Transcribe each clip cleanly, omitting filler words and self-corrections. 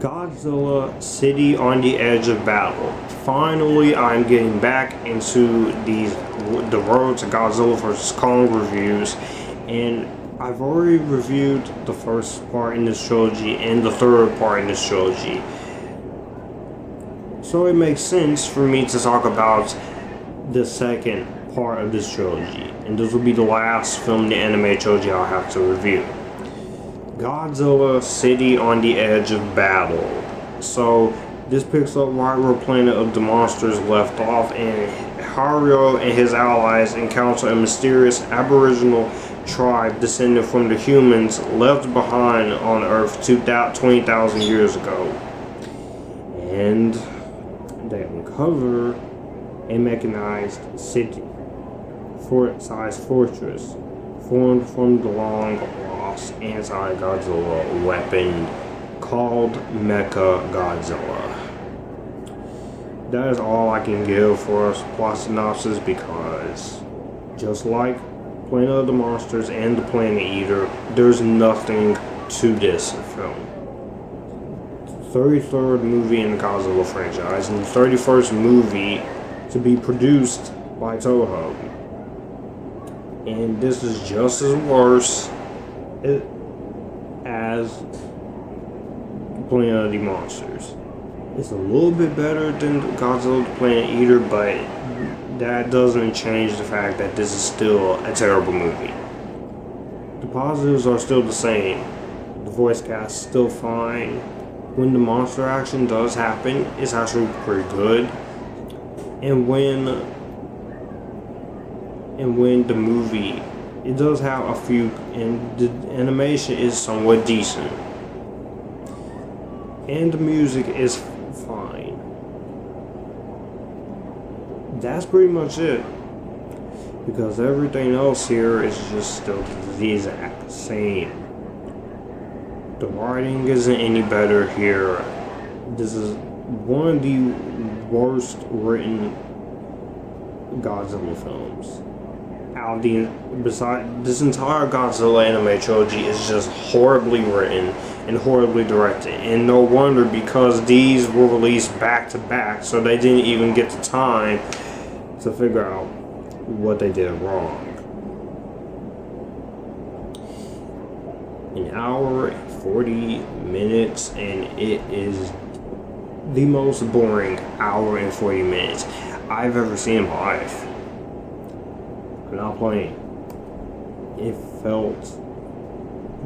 Godzilla City on the Edge of Battle. Finally, I'm getting back into the road to Godzilla vs. Kong reviews, and I've already reviewed the first part in this trilogy and the third part in this trilogy. So it makes sense for me to talk about the second part of this trilogy, and this will be the last film in the anime trilogy I'll have to review. Godzilla City on the Edge of Battle. So this picks up right where Planet of the Monsters left off, and Haruo and his allies encounter a mysterious aboriginal tribe descended from the humans left behind on Earth 20,000 years ago. And they uncover a mechanized city, fort-sized fortress, formed from the long-lost anti-Godzilla weapon called Mechagodzilla. That is all I can give for a plot synopsis, because just like Planet of the Monsters and the Planet Eater, there's nothing to this film. 33rd movie in the Godzilla franchise, and the 31st movie to be produced by Toho. And this is just as worse as Planet of the Monsters. It's a little bit better than Godzilla the Planet Eater, but that doesn't change the fact that this is still a terrible movie. The positives are still the same. The voice cast is still fine. When the monster action does happen, it's actually pretty good. And when the movie, it does have a few, and the animation is somewhat decent, and the music is fine. That's pretty much it, because everything else here is just still the exact same. The writing isn't any better here. This is one of the worst written Godzilla films. Besides, this entire Godzilla anime trilogy is just horribly written and horribly directed, and no wonder, because these were released back to back, so they didn't even get the time to figure out what they did wrong. An hour and 40 minutes, and it is the most boring hour and 40 minutes I've ever seen in my life. I'm not playing. It felt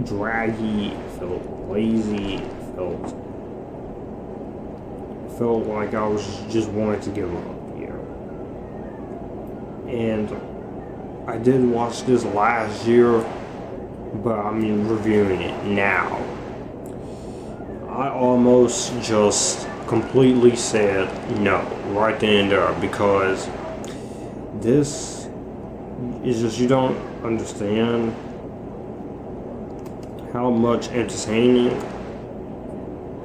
draggy, it felt lazy, it felt like I was just wanting to give up here. And I did watch this last year, but I'm reviewing it now. I almost just completely said no right then and there, because this is just, you don't understand how much entertaining,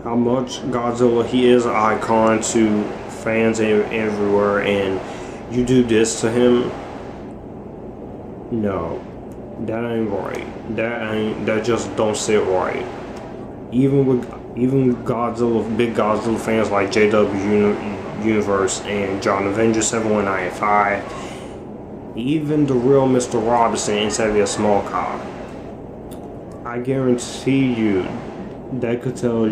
how much Godzilla, he is an icon to fans everywhere, and you do this to him. No, that ain't right. That just don't sit right. Even Godzilla, big Godzilla fans like JW Universe and John Avenger 7195, even the real Mr. Robinson in Xavier Smallcock, I guarantee you that could tell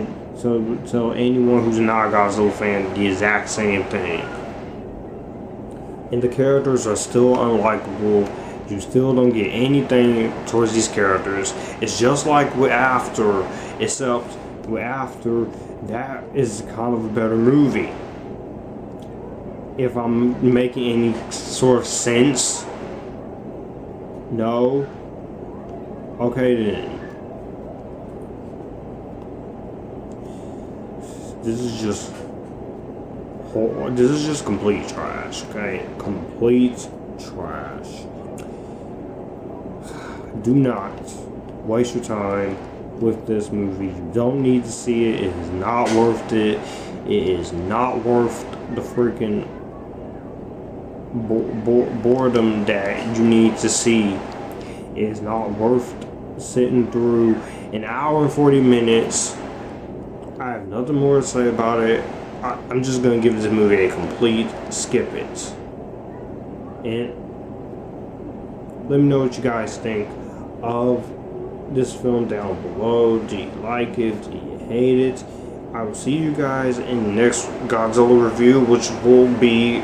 anyone who's not a Godzilla fan the exact same thing. And the characters are still unlikable. You still don't get anything towards these characters. It's just like with After, except with After, that is kind of a better movie. If I'm making any sort of sense. No? Okay then. This is just complete trash, okay? Complete trash. Do not waste your time with this movie. You don't need to see it. It is not worth it. It is not worth the freaking boredom that you need to see. It is not worth sitting through an hour and 40 minutes. I have nothing more to say about it. I'm just gonna give this movie a complete skip it. And let me know what you guys think of this film down below. Do you like it? Do you hate it? I will see you guys in the next Godzilla review, which will be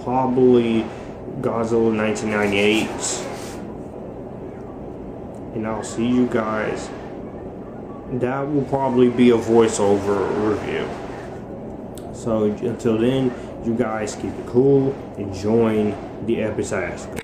probably Godzilla 1998. And I'll see you guys. That will probably be a voiceover review. So until then, you guys keep it cool, enjoying the episode.